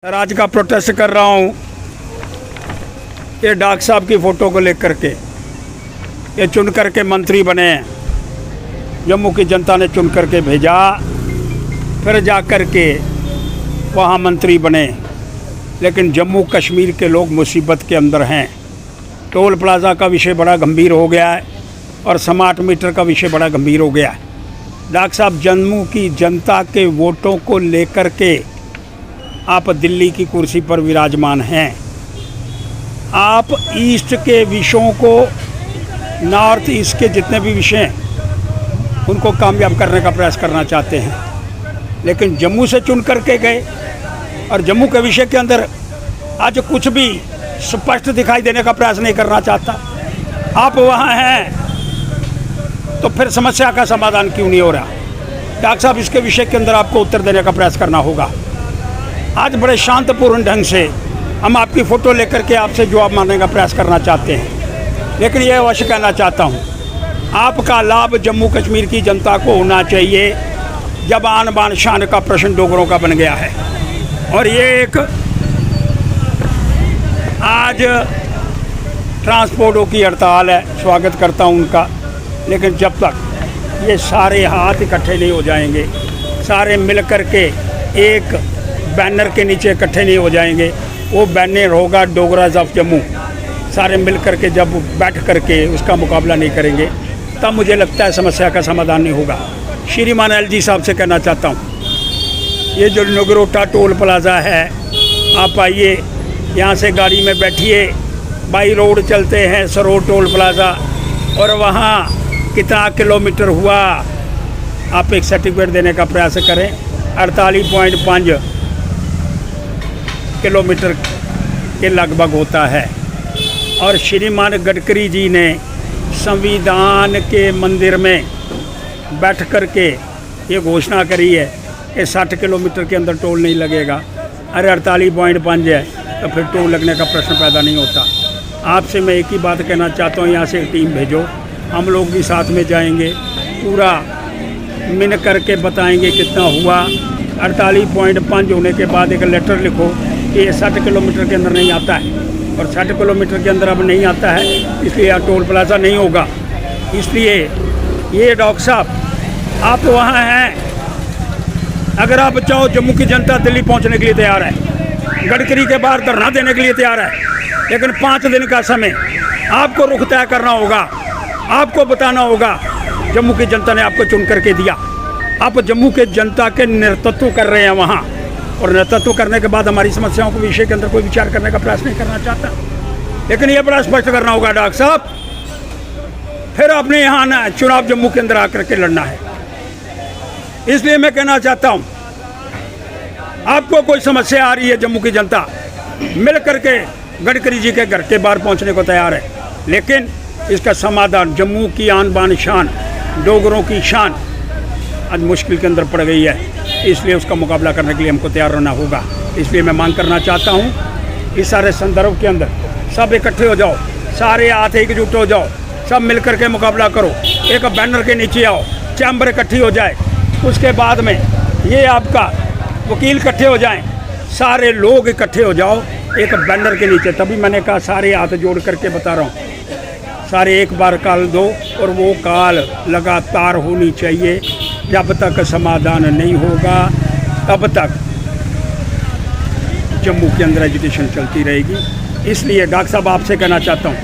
Sir आज का protest कर रहा हूँ ये डॉक्टर साहब की फ़ोटो को लेकर के। ये चुन करके मंत्री बने, जम्मू की जनता ने चुन करके भेजा, फिर जा कर के वहाँ मंत्री बने। लेकिन जम्मू कश्मीर के लोग मुसीबत के अंदर हैं। टोल प्लाज़ा का विषय बड़ा गंभीर हो गया है और स्मार्ट मीटर का विषय बड़ा गंभीर हो गया है। डॉक्टर साहब जम्मू की जनता के वोटों को लेकर के आप दिल्ली की कुर्सी पर विराजमान हैं। आप ईस्ट के विषयों को, नॉर्थ ईस्ट के जितने भी विषय हैं उनको कामयाब करने का प्रयास करना चाहते हैं, लेकिन जम्मू से चुन करके गए और जम्मू के विषय के अंदर आज कुछ भी स्पष्ट दिखाई देने का प्रयास नहीं करना चाहता। आप वहाँ हैं तो फिर समस्या का समाधान क्यों नहीं हो रहा? डॉक्टर साहब इसके विषय के अंदर आपको उत्तर देने का प्रयास करना होगा। आज बड़े शांतपूर्ण ढंग से हम आपकी फ़ोटो लेकर के आपसे जवाब मांगने का प्रयास करना चाहते हैं, लेकिन यह अवश्य कहना चाहता हूँ आपका लाभ जम्मू कश्मीर की जनता को होना चाहिए। जब आन बान शान का प्रश्न डोगरों का बन गया है और ये एक आज ट्रांसपोर्टों की हड़ताल है, स्वागत करता हूँ उनका, लेकिन जब तक ये सारे हाथ इकट्ठे नहीं हो जाएंगे, सारे मिल कर के एक बैनर के नीचे इकट्ठे नहीं हो जाएंगे, वो बैनर होगा डोगराज ऑफ जम्मू। सारे मिल कर के जब बैठ कर के उसका मुकाबला नहीं करेंगे तब मुझे लगता है समस्या का समाधान नहीं होगा। श्रीमान एलजी साहब से कहना चाहता हूँ, ये जो नगरोटा टोल प्लाज़ा है, आप आइए यहाँ से गाड़ी में बैठिए, बाई रोड चलते हैं सरोड टोल प्लाज़ा, और वहाँ कितना किलोमीटर हुआ आप एक सर्टिफिकेट देने का प्रयास करें। 48.5 किलोमीटर के लगभग होता है। और श्रीमान गडकरी जी ने संविधान के मंदिर में बैठ कर के ये घोषणा करी है कि 60 किलोमीटर के अंदर टोल नहीं लगेगा। अरे 48.5 है तो फिर टोल लगने का प्रश्न पैदा नहीं होता। आपसे मैं एक ही बात कहना चाहता हूँ, यहाँ से एक टीम भेजो, हम लोग भी साथ में जाएंगे, पूरा मिन करके बताएंगे कितना हुआ। 48.5 होने के बाद एक लेटर लिखो कि ये 60 किलोमीटर के अंदर नहीं आता है, और 60 किलोमीटर के अंदर अब नहीं आता है, इसलिए यहाँ टोल प्लाज़ा नहीं होगा। इसलिए ये डॉक्टर साहब आप वहाँ हैं, अगर आप चाहो जम्मू की जनता दिल्ली पहुँचने के लिए तैयार है, गडकरी के बाहर धरना देने के लिए तैयार है, लेकिन 5 दिन का समय आपको रुख तय करना होगा। आपको बताना होगा जम्मू की जनता ने आपको चुन करके दिया, आप जम्मू के जनता के नेतृत्व कर रहे हैं वहाँ, और नेतृत्व करने के बाद हमारी समस्याओं के विषय के अंदर कोई विचार करने का प्रयास नहीं करना चाहता। लेकिन ये बड़ा स्पष्ट करना होगा डॉक्टर साहब, फिर आपने यहाँ आना है, चुनाव जम्मू के अंदर आकर के लड़ना है। इसलिए मैं कहना चाहता हूँ आपको कोई समस्या आ रही है, जम्मू की जनता मिल करके गडकरी जी के घर के बाहर पहुँचने को तैयार है, लेकिन इसका समाधान जम्मू की आन बान शान, डोगरों की शान आज मुश्किल के अंदर पड़ गई है, इसलिए उसका मुकाबला करने के लिए हमको तैयार रहना होगा। इसलिए मैं मांग करना चाहता हूँ इस सारे संदर्भ के अंदर सब इकट्ठे हो जाओ, सारे हाथ एकजुट हो जाओ, सब मिल कर के मुकाबला करो, एक बैनर के नीचे आओ, चैम्बर इकट्ठी हो जाए, उसके बाद में ये आपका वकील इकट्ठे हो जाएँ, सारे लोग इकट्ठे हो जाओ एक बैनर के नीचे। तभी मैंने कहा सारे हाथ जोड़ करके बता रहा हूँ, सारे एक बार काल दो, और वो काल लगातार होनी चाहिए। जब तक समाधान नहीं होगा तब तक जम्मू के अंदर एजुकेशन चलती रहेगी। इसलिए डॉक्टर साहब आपसे कहना चाहता हूँ